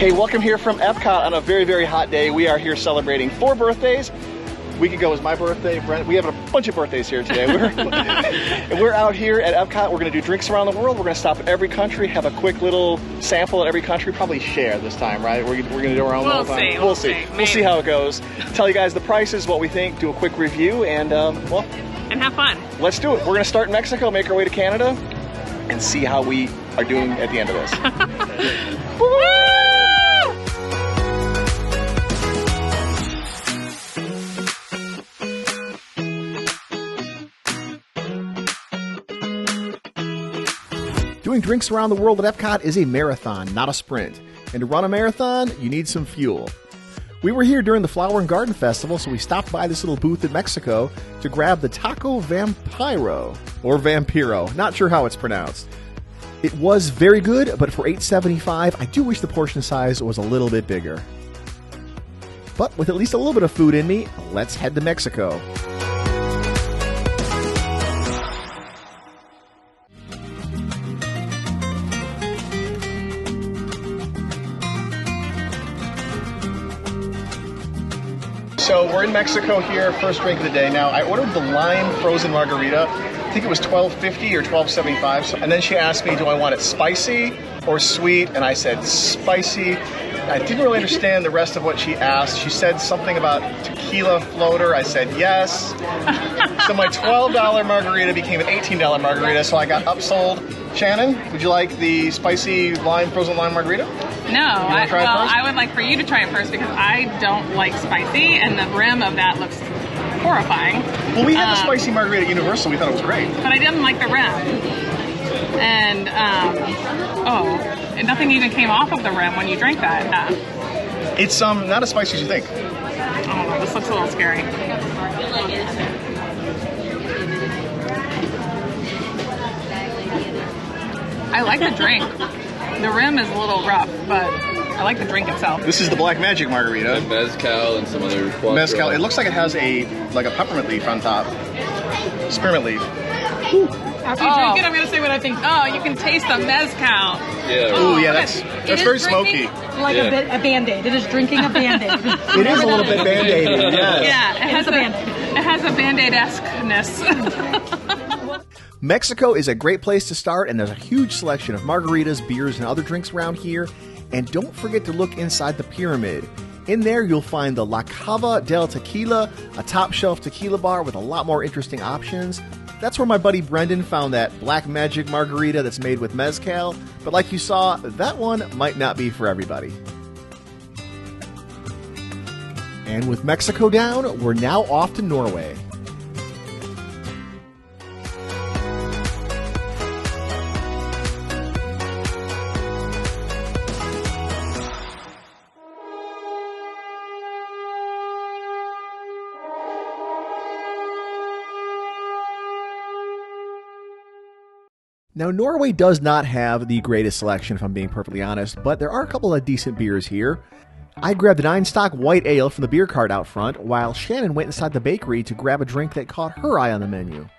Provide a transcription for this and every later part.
Hey, welcome here from Epcot on a very, very hot day. We are here celebrating 4 birthdays. A week ago was my birthday. Brent, we have a bunch of birthdays here today. We're out here at Epcot. We're going to do drinks around the world. We're going to stop at every country, have a quick little sample at every country, probably share this time, right? We're going to do our own little time. We'll see. We'll see how it goes. Tell you guys the prices, what we think, do a quick review, and well, and have fun. Let's do it. We're going to start in Mexico, make our way to Canada, and see how we are doing at the end of this. Woo! Doing drinks around the world at Epcot is a marathon, not a sprint. And to run a marathon, you need some fuel. We were here during the Flower and Garden Festival, so we stopped by this little booth in Mexico to grab the Taco Vampiro, or Vampiro, not sure how it's pronounced. It was very good, but for $8.75, I do wish the portion size was a little bit bigger. But with at least a little bit of food in me, let's head to Mexico. So we're in Mexico here, first drink of the day. Now, I ordered the lime frozen margarita. I think it was $12.50 or $12.75. And then she asked me, do I want it spicy or sweet? And I said spicy. I didn't really understand the rest of what she asked. She said something about tequila floater. I said yes. So my $12 margarita became an $18 margarita, so I got upsold. Shannon, would you like the spicy frozen lime margarita? No, I would like for you to try it first because I don't like spicy, and the rim of that looks horrifying. Well, we had the spicy margarita at Universal. We thought it was great. But I didn't like the rim. And, and nothing even came off of the rim when you drank that. It's not as spicy as you think. Oh, this looks a little scary. I like the drink. The rim is a little rough, but I like the drink itself. This is the Black Magic margarita. And mezcal and some other quattro. Mezcal. It looks like it has a peppermint leaf on top. Spearmint leaf. After you drink it, I'm going to say what I think. Oh, you can taste the mezcal. Yeah. Oh, yeah, that's very smoky. Like a Band-Aid. It is drinking a Band-Aid. It is a little bit Band-Aid. Yes. Yeah, it has a Band-Aid. It has a Band-Aid-esque-ness. Mexico is a great place to start, and there's a huge selection of margaritas, beers, and other drinks around here. And don't forget to look inside the pyramid. In there, you'll find the La Cava del Tequila, a top-shelf tequila bar with a lot more interesting options. That's where my buddy Brendan found that Black Magic margarita that's made with mezcal. But like you saw, that one might not be for everybody. And with Mexico down, we're now off to Norway. Now, Norway does not have the greatest selection, if I'm being perfectly honest, but there are a couple of decent beers here. I grabbed an Einstock White Ale from the beer cart out front, while Shannon went inside the bakery to grab a drink that caught her eye on the menu.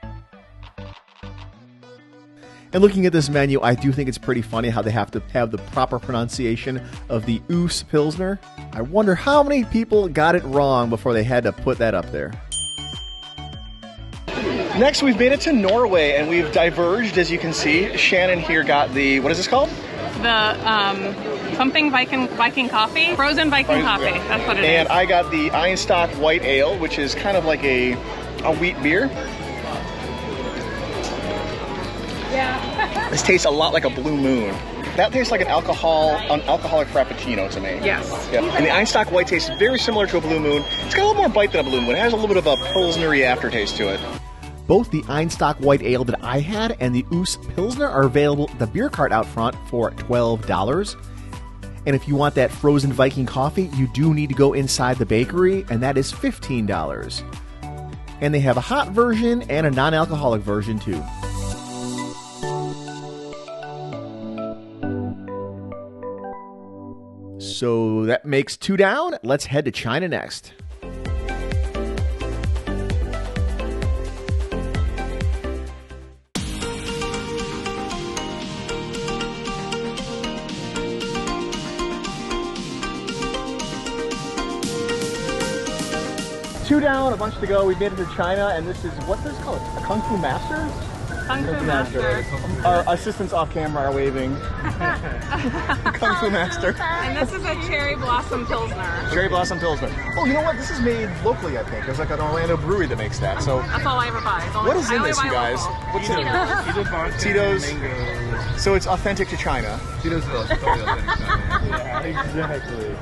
And looking at this menu, I do think it's pretty funny how they have to have the proper pronunciation of the Oos Pilsner. I wonder how many people got it wrong before they had to put that up there. Next, we've made it to Norway, and we've diverged, as you can see. Shannon here got the, what is this called? The something Viking coffee, frozen Viking coffee. That's what it is. And I got the Einstock White Ale, which is kind of like a wheat beer. Yeah. This tastes a lot like a Blue Moon. That tastes like an alcoholic Frappuccino to me. Yes. Yeah. And the Einstock White tastes very similar to a Blue Moon. It's got a little more bite than a Blue Moon. It has a little bit of a Pilsner-y aftertaste to it. Both the Einstock White Ale that I had and the Oos Pilsner are available at the beer cart out front for $12. And if you want that frozen Viking coffee, you do need to go inside the bakery, and that is $15. And they have a hot version and a non-alcoholic version too. So that makes 2 down. Let's head to China next. 2 down, a bunch to go. We've made it to China, and this is, what is this called? A Kung Fu Master? Kung Fu Master. Our assistants off camera are waving. Kung Fu Master. And this is a Cherry Blossom Pilsner. Cherry Blossom Pilsner. Oh, you know what? This is made locally, I think. There's like an Orlando brewery that makes that. So that's all I ever buy. What is in this, you guys? What's in it? Tito's. So it's authentic to China. Tito's totally authentic to China. Yeah, exactly.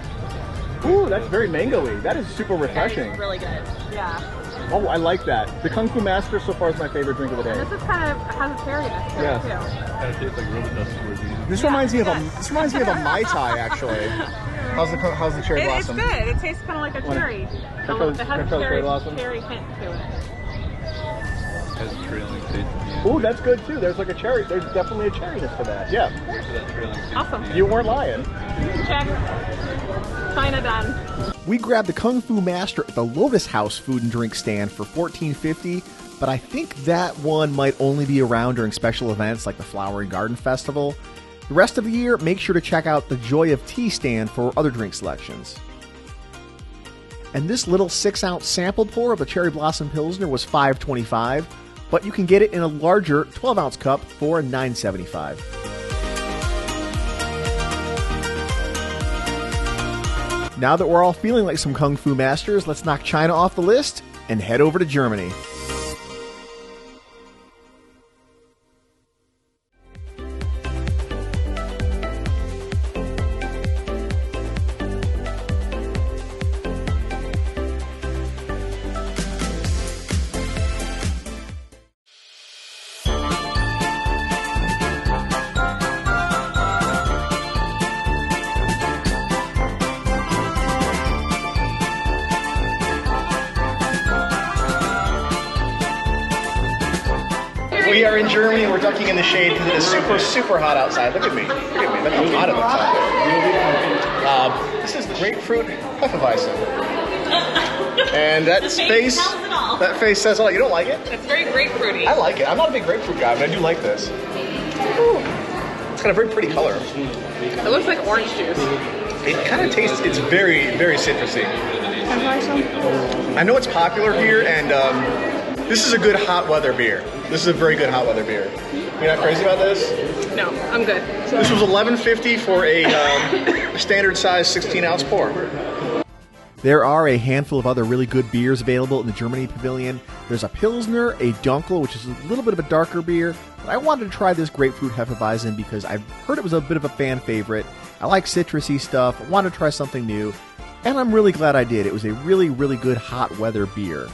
Ooh, that's very mango-y. That is super refreshing. That is really good. Yeah. Oh, I like that. The Kung Fu Master so far is my favorite drink of the day. And this is kind of has a cherryness to it too. Kind of tastes like rubber dust towards you. This reminds me of a Mai Tai actually. How's the cherry blossom? It's good. It tastes kind of like a cherry. It has a cherry hint to it. Has a trailing taste at the end. Ooh, that's good too. There's like a cherry. There's definitely a cherryness to that. Yeah. Awesome. You weren't lying. Check. China done. We grabbed the Kung Fu Master at the Lotus House food and drink stand for $14.50, but I think that one might only be around during special events like the Flower and Garden Festival. The rest of the year, make sure to check out the Joy of Tea stand for other drink selections. And this little 6-ounce sample pour of the Cherry Blossom Pilsner was $5.25, but you can get it in a larger 12-ounce cup for $9.75. Now that we're all feeling like some Kung Fu masters, let's knock China off the list and head over to Germany. We are in Germany. We're ducking in the shade because it is super, super hot outside. Look at me. Look at me. Look how hot it looks out there. This is the grapefruit Hefeweizen. And that face says all. You don't like it? It's very grapefruity. I like it. I'm not a big grapefruit guy, but I do like this. Ooh. It's got a very pretty color. It looks like orange juice. It kind of tastes, it's very, very citrusy. I know it's popular here, and this is a good hot weather beer. This is a very good hot weather beer. You're not crazy about this? No, I'm good. This was $11.50 for a standard size 16-ounce pour. There are a handful of other really good beers available in the Germany Pavilion. There's a Pilsner, a Dunkel, which is a little bit of a darker beer, but I wanted to try this grapefruit Hefeweizen because I've heard it was a bit of a fan favorite. I like citrusy stuff, I wanted to try something new, and I'm really glad I did. It was a really, really good hot weather beer.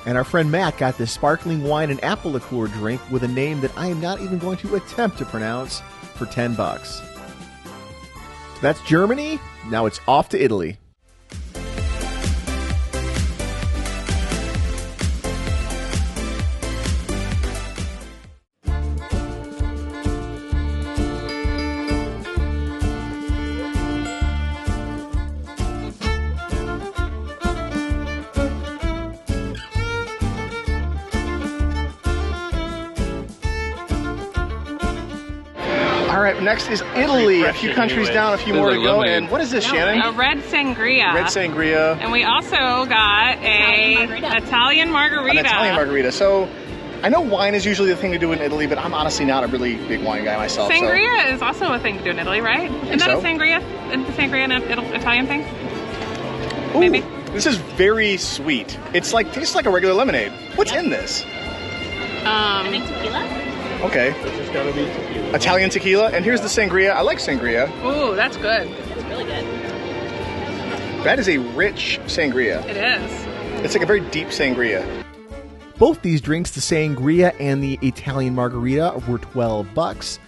And our friend Matt got this sparkling wine and apple liqueur drink with a name that I am not even going to attempt to pronounce for $10. So that's Germany. Now it's off to Italy. All right, next is Italy. A few countries down, a few more to go. And what is this, Shannon? A red sangria. Red sangria. And we also got a Italian margarita. An Italian margarita. So I know wine is usually the thing to do in Italy, but I'm honestly not a really big wine guy myself. Sangria is also a thing to do in Italy, right? Isn't that a sangria? Isn't the sangria an Italian thing? Ooh, maybe. This is very sweet. It's like tastes like a regular lemonade. What's in this? I think tequila. Okay. This is gotta be tequila. Italian tequila, and here's the sangria. I like sangria. Ooh, that's good. It's really good. That is a rich sangria. It is. It's like a very deep sangria. Both these drinks, the sangria and the Italian margarita, were $12.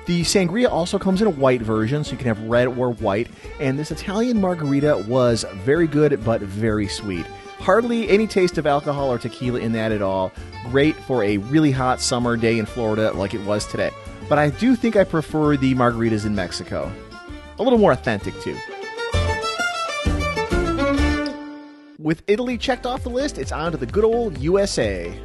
The sangria also comes in a white version, so you can have red or white. And this Italian margarita was very good, but very sweet. Hardly any taste of alcohol or tequila in that at all. Great for a really hot summer day in Florida like it was today. But I do think I prefer the margaritas in Mexico. A little more authentic, too. With Italy checked off the list, it's on to the good old USA.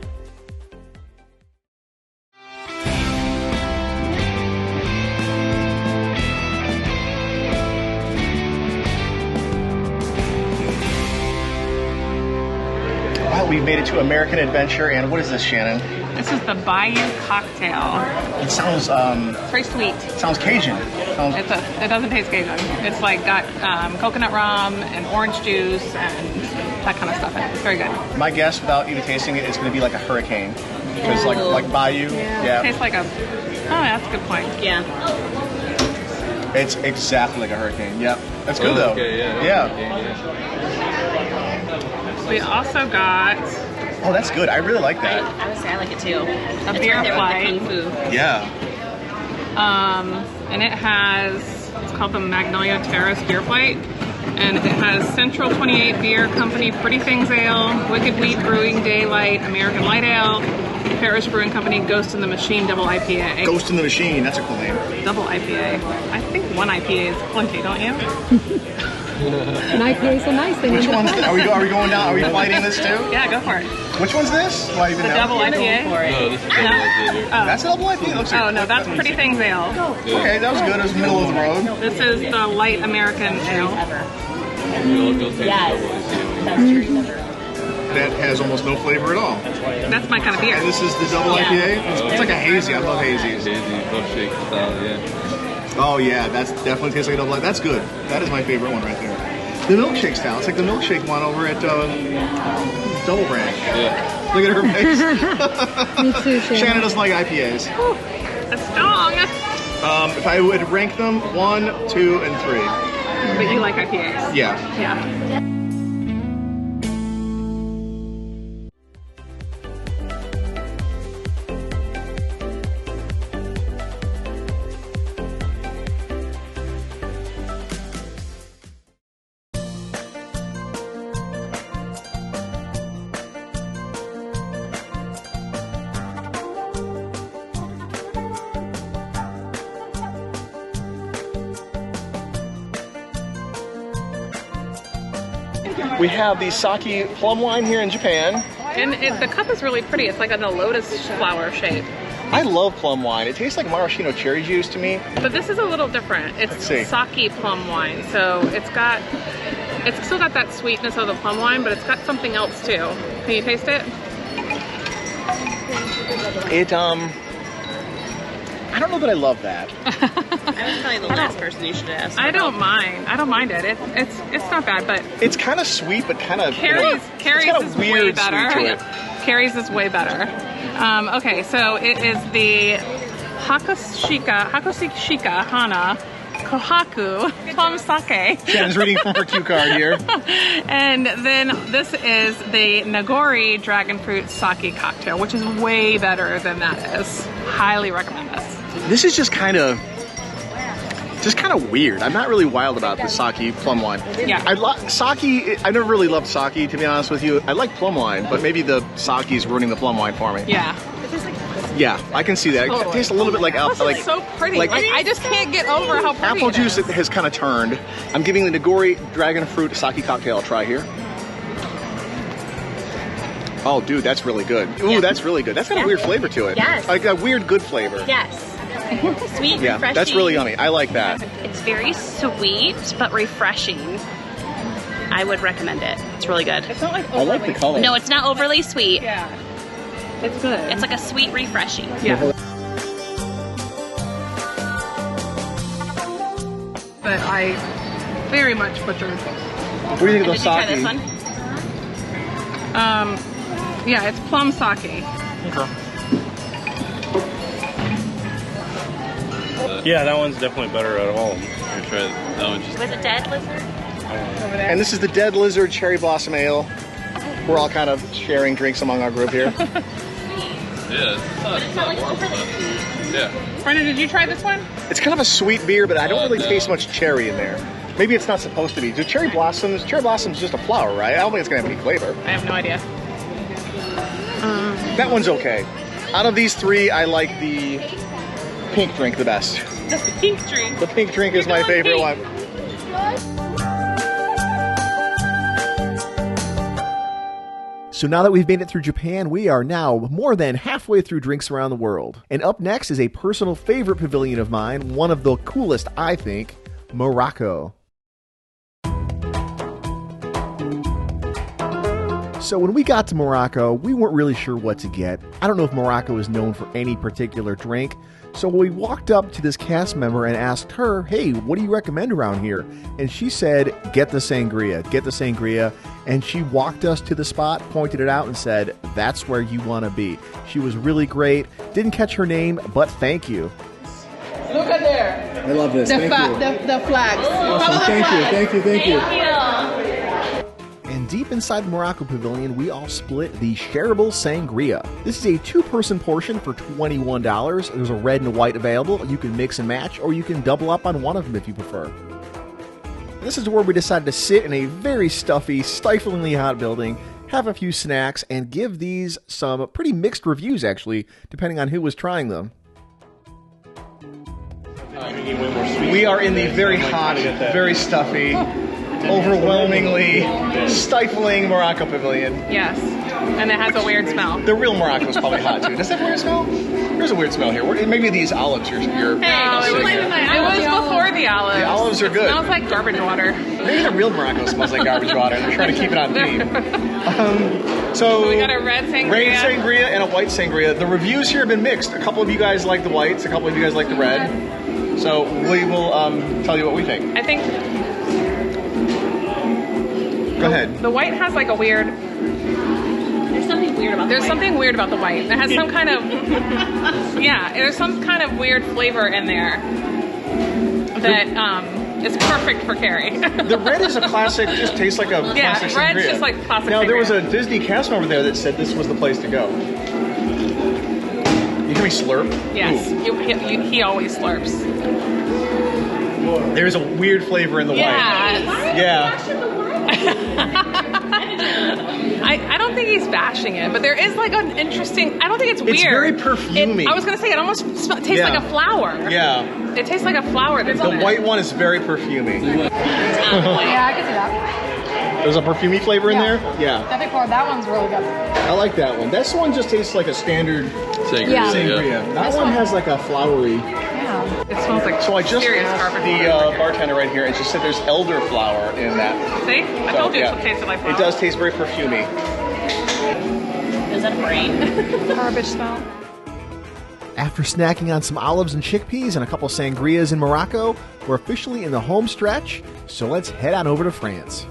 We've made it to American Adventure, and what is this, Shannon? This is the Bayou cocktail. It sounds It's very sweet. sounds Cajun. It doesn't taste Cajun. It's like got coconut rum and orange juice and that kind of stuff in it. It's very good. My guess, without even tasting it, is going to be like a hurricane, because like Bayou. It tastes like a. Oh, that's a good point. Yeah. It's exactly like a hurricane. Yep. That's good though. Okay, Yeah. We also got Oh, that's good. I really like I that. would say I like it too. a beer Right there with flight. the kung fu. Yeah. And it has, it's called the Magnolia Terrace Beer Flight. And it has Central 28 Beer Company, Pretty Things Ale, Wicked Wheat Brewing Daylight, American Light Ale, Paris Brewing Company, Ghost in the Machine Double IPA. Ghost in the Machine. That's a cool name. Double IPA. I think one IPA is plenty, don't you? An IPA is so nice. They Which need to one's? fight. Are we going down? Are we fighting this too? Yeah, go for it. Which one's this? Do I even The know? double IPA. For it. No, this is No? double That's a double IPA. It looks like. Oh, no, that's Pretty Things Ale. Okay, that was good. It was middle of the road. This is the Light American Ale. Yes. That has almost no flavor at all. That's my kind of beer. And this is the double Yeah. IPA. It's like a hazy. I love hazies. Hazy milkshake style, yeah. Oh yeah, that's definitely tastes like a double IPA. That's good. That is my favorite one right there. The milkshake style. It's like the milkshake one over at Double Brand. Yeah. Look at her face. Me too, Shannon. Shannon doesn't like IPAs. It's strong. If I would rank them 1, 2, and 3. But you like IPAs. Yeah. Yeah. We have the sake plum wine here in Japan. And the cup is really pretty. It's like in a lotus flower shape. I love plum wine. It tastes like maraschino cherry juice to me. But this is a little different. It's Let's see. sake plum wine. So it's still got that sweetness of the plum wine, but it's got something else too. Can you taste it? I don't know that I love that. I was probably the last person you should ask. I don't mind. I don't mind it. It's not bad, but It's kind of sweet, but kind of Carrie's kinda is way weird better. sweet to it. Carrie's is way better. Okay, so it is the Hakushika Hana Kohaku Plum Sake. Shannon's reading from her cue card here. And then this is the Nagori Dragon Fruit Sake Cocktail, which is way better than that is. Highly recommend this. This is just kind of weird. I'm not really wild about the sake plum wine. Yeah. Sake. I never really loved sake, to be honest with you. I like plum wine, but maybe the sake is ruining the plum wine for me. Yeah. Yeah, I can see that. It Totally. tastes a little bit like Plus, like it's so pretty. like- Like, I just can't get over how pretty apple it juice is. has kind of turned. I'm giving the Nagori Dragon Fruit Sake Cocktail a try here. Oh, dude, that's really good. Ooh, that's really good. That's got a weird flavor to it. Yes. Like a weird good flavor. Yes. Sweet, Yeah, refreshing. that's really yummy. I like that. It's very sweet but refreshing. I would recommend it. It's really good. It's not like I like the overly color. No, it's not overly sweet. Yeah. It's good. It's like a sweet refreshing. Yeah. But I very much butchered. What do you think Did of you the try sake? this one? Yeah, it's plum sake. Yeah, that one's definitely better at home. Here, try that one. Just Was it dead lizard? Over there. And this is the Dead Lizard Cherry Blossom Ale. We're all kind of sharing drinks among our group here. yeah, it's not like horrible. overly sweet. Yeah. Brenda, did you try this one? It's kind of a sweet beer, but I don't really No. taste much cherry in there. Maybe it's not supposed to be. Do cherry blossoms just a flower, right? I don't think it's gonna have any flavor. I have no idea. That one's okay. Out of these three, I like the pink drink the best. Just a pink drink. The pink drink is my favorite one. So now that we've made it through Japan, we are now more than halfway through drinks around the world. And up next is a personal favorite pavilion of mine, one of the coolest, I think, Morocco. So when we got to Morocco, we weren't really sure what to get. I don't know if Morocco is known for any particular drink. So we walked up to this cast member and asked her, hey, what do you recommend around here? And she said, get the sangria. And she walked us to the spot, pointed it out, and said, that's where you want to be. She was really great. Didn't catch her name, but thank you. Look at there. I love this. The flags. Awesome. Thank you. Thank you. And deep inside the Morocco Pavilion, we all split the shareable sangria. This is a two-person portion for $21. There's a red and white available. You can mix and match, or you can double up on one of them if you prefer. This is where we decided to sit in a very stuffy, stiflingly hot building, have a few snacks, and give these some pretty mixed reviews, actually, depending on who was trying them. We are in the very hot, very stuffy, overwhelmingly stifling Morocco Pavilion. Yes, and it has a weird smell. The real Morocco is probably hot too. Does that have a weird smell? There's a weird smell here. Maybe these olives you're Hey, it was before the olives. The olives are good. It smells like garbage water. Maybe the real Morocco smells like garbage water. They're trying to keep it on theme. So we got a red sangria. Red sangria and a white sangria. The reviews here have been mixed. A couple of you guys like the whites. A couple of you guys like the red. So we will tell you what we think. I think. Go ahead. The white has like a weird. There's something weird about There's something weird about the white. It has some kind of. Yeah, there's some kind of weird flavor in there that is perfect for Carrie. The red is a classic. Just tastes like a classic red's sangria. just like classic. Now sangria. there was a Disney cast member there that said this was the place to go. You hear me slurp? Yes, he always slurps. There's a weird flavor in the white. Yeah. I don't think he's bashing it, but there is like an interesting. I don't think it's weird. It's very perfumey. I was gonna say it almost tastes like a flower. Yeah. It tastes like a flower. That's The in it. white one is very perfumey. Yeah, I can see that. There's a perfumey flavor in there? Yeah. Definitely for that one's really good. I like that one. This one just tastes like a standard sangria. That one has like a flowery. Yeah. It smells like So I just serious asked garbage the water. bartender right here, and she said there's elderflower in that. See? I told you it tasted like flower. It does taste very perfumey. Is that a brain? Garbage smell. After snacking on some olives and chickpeas and a couple sangrias in Morocco, we're officially in the home stretch, so let's head on over to France.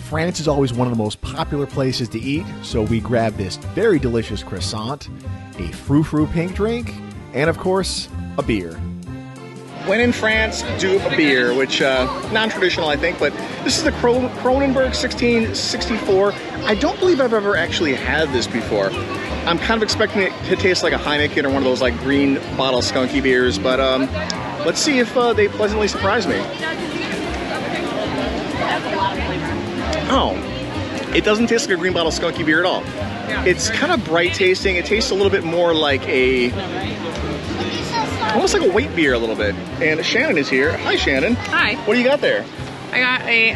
France is always one of the most popular places to eat, so we grabbed this very delicious croissant, a frou-frou pink drink, and of course, a beer. When in France, do a beer, which non-traditional, I think, but this is the Kronenberg 1664. I don't believe I've ever actually had this before. I'm kind of expecting it to taste like a Heineken or one of those like green bottle skunky beers, but let's see if they pleasantly surprise me. Oh, it doesn't taste like a green bottle skunky beer at all. It's kind of bright tasting. It tastes a little bit more like almost like a wheat beer a little bit. And Shannon is here. Hi, Shannon. Hi. What do you got there? I got a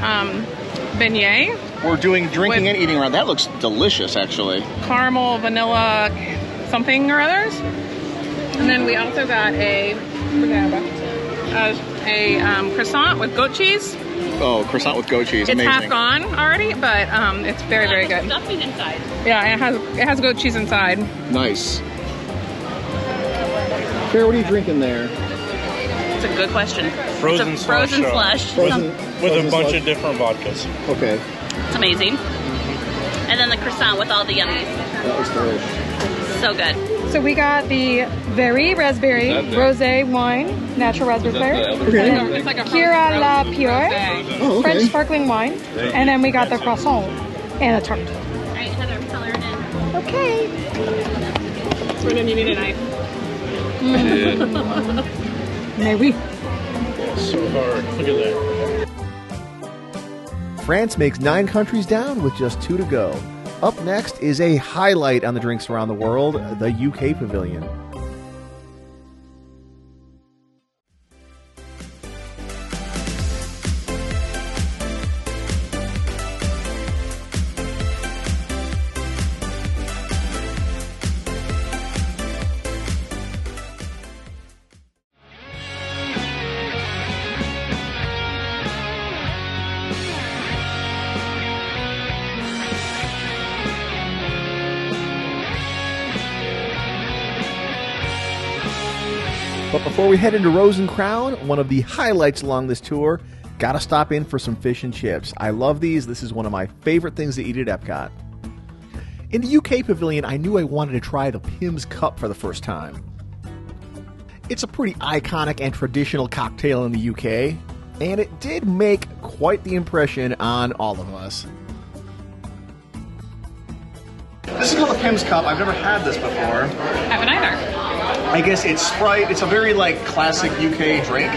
beignet. We're doing drinking and eating around. That looks delicious, actually. Caramel, vanilla, something or others. And then we also got a croissant with goat cheese. Oh, croissant with goat cheese. It's Amazing. half gone already, but it's very, very good. Stuffing inside. Yeah, it has goat cheese inside. Nice. Claire, what are you drinking there? It's a good question. Frozen it's a frozen slush. With a bunch of different vodkas. Okay. It's amazing. And then the croissant with all the yummies. That was delicious. So good. So we got the very raspberry rosé wine, natural raspberry flavor. It's like a Kira La Pure, Oh, okay. French sparkling wine. And then we got the croissant and a tart. All right, Heather, I'm coloring in. Okay. Brendan, you need a knife. Maybe. So hard. Look at that. France makes 9 countries down with just 2 to go. Up next is a highlight on the drinks around the world, the UK Pavilion. But before we head into Rose and Crown, one of the highlights along this tour, gotta stop in for some fish and chips. I love these. This is one of my favorite things to eat at Epcot. In the UK Pavilion, I knew I wanted to try the Pim's Cup for the first time. It's a pretty iconic and traditional cocktail in the UK, and it did make quite the impression on all of us. This is called the Pim's Cup. I've never had this before. Haven't either. I guess it's Sprite. It's a very classic UK drink.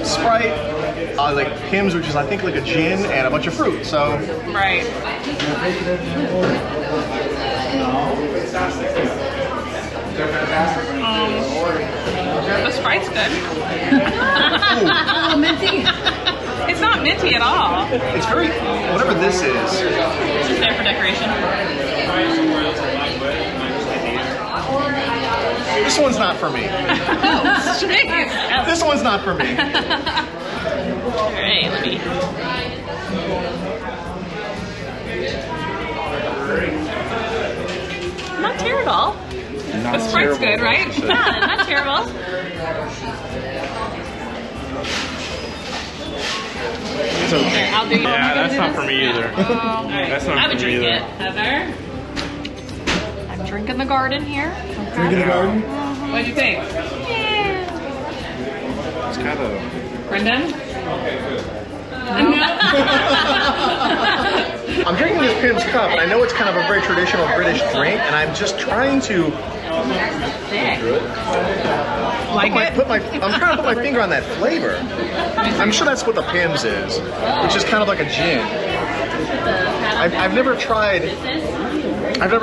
Sprite, like Pimm's, which is I think like a gin and a bunch of fruit. So Right. The Sprite's good. Oh, minty. It's not minty at all. it's very whatever this is. It's just there for decoration. This one's not for me. Jeez. This one's not for me. Alright, let me. Not terrible. The Sprite's good, right? Yeah, not terrible. It's okay. I'll do you. Yeah, that's not for me either. That's not I for would me drink either. it. Heather? I'm drinking the garden here. Drink in the garden? What'd you think? It's kind of. Brendan? I'm drinking this Pim's Cup, and I know it's kind of a very traditional British drink, and I'm just trying to Like it? I'm trying to put my finger on that flavor. I'm sure that's what the Pim's is, which is kind of like a gin. I've never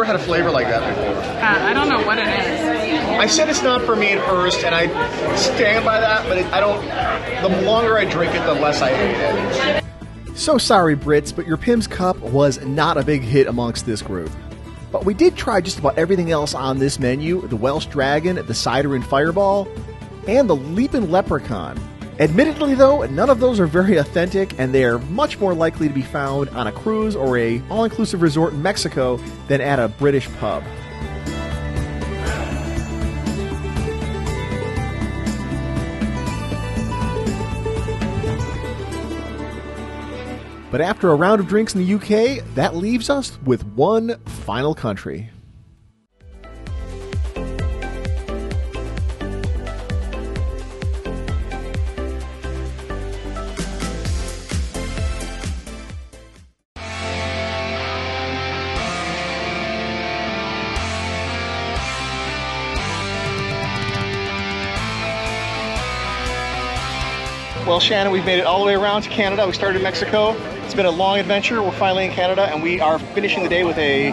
had a flavor like that before. I don't know what it is. I said it's not for me at first, and I stand by that, but the longer I drink it, the less I hate it. So sorry, Brits, but your Pim's Cup was not a big hit amongst this group. But we did try just about everything else on this menu, the Welsh Dragon, the Cider and Fireball, and the Leapin' Leprechaun. Admittedly, though, none of those are very authentic, and they are much more likely to be found on a cruise or a all-inclusive resort in Mexico than at a British pub. But after a round of drinks in the UK, that leaves us with one final country. Well, Shannon, we've made it all the way around to Canada. We started in Mexico. It's been a long adventure. We're finally in Canada, and we are finishing the day with a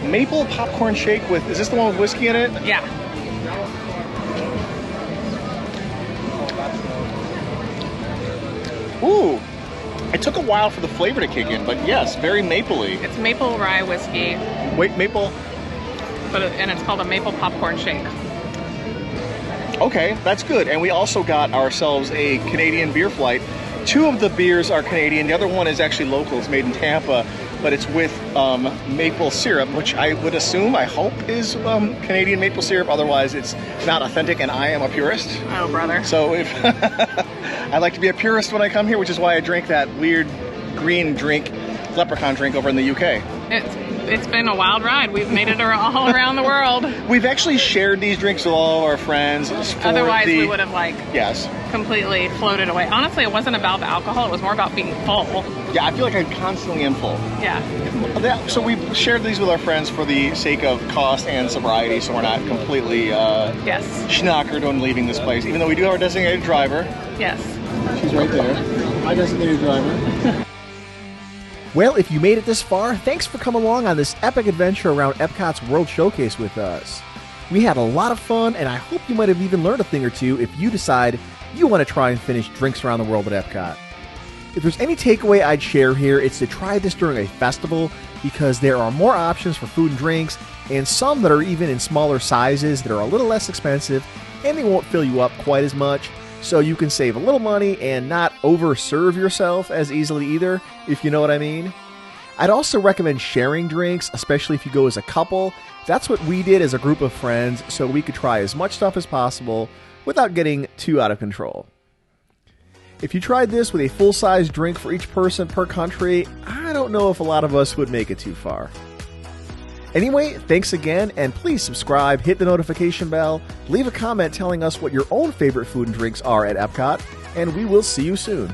maple popcorn shake with, is this the one with whiskey in it? Yeah. Ooh, it took a while for the flavor to kick in, but yes, very mapley. It's maple rye whiskey, Wait, maple? and it's called a maple popcorn shake. Okay, that's good. And we also got ourselves a Canadian beer flight. Two of the beers are Canadian. The other one is actually local. It's made in Tampa, but it's with maple syrup, which I would assume, I hope, is Canadian maple syrup. Otherwise, it's not authentic, and I am a purist. Oh, brother. So if I like to be a purist when I come here, which is why I drink that weird green drink, leprechaun drink over in the UK. It's been a wild ride. We've made it all around the world. We've actually shared these drinks with all of our friends. Otherwise, we would have yes. completely floated away. Honestly, it wasn't about the alcohol. It was more about being full. Yeah, I feel like I constantly am full. Yeah. So we shared these with our friends for the sake of cost and sobriety, so we're not completely Yes. schnockered when leaving this place, even though we do have our designated driver. Yes. She's right there. My designated driver. Well, if you made it this far, thanks for coming along on this epic adventure around Epcot's World Showcase with us. We had a lot of fun, and I hope you might have even learned a thing or two if you decide you want to try and finish Drinks Around the World at Epcot. If there's any takeaway I'd share here, it's to try this during a festival because there are more options for food and drinks, and some that are even in smaller sizes that are a little less expensive, and they won't fill you up quite as much, so you can save a little money and not overserve yourself as easily either, if you know what I mean. I'd also recommend sharing drinks, especially if you go as a couple. That's what we did as a group of friends, so we could try as much stuff as possible without getting too out of control. If you tried this with a full-size drink for each person per country, I don't know if a lot of us would make it too far. Anyway, thanks again, and please subscribe, hit the notification bell, leave a comment telling us what your own favorite food and drinks are at Epcot, and we will see you soon.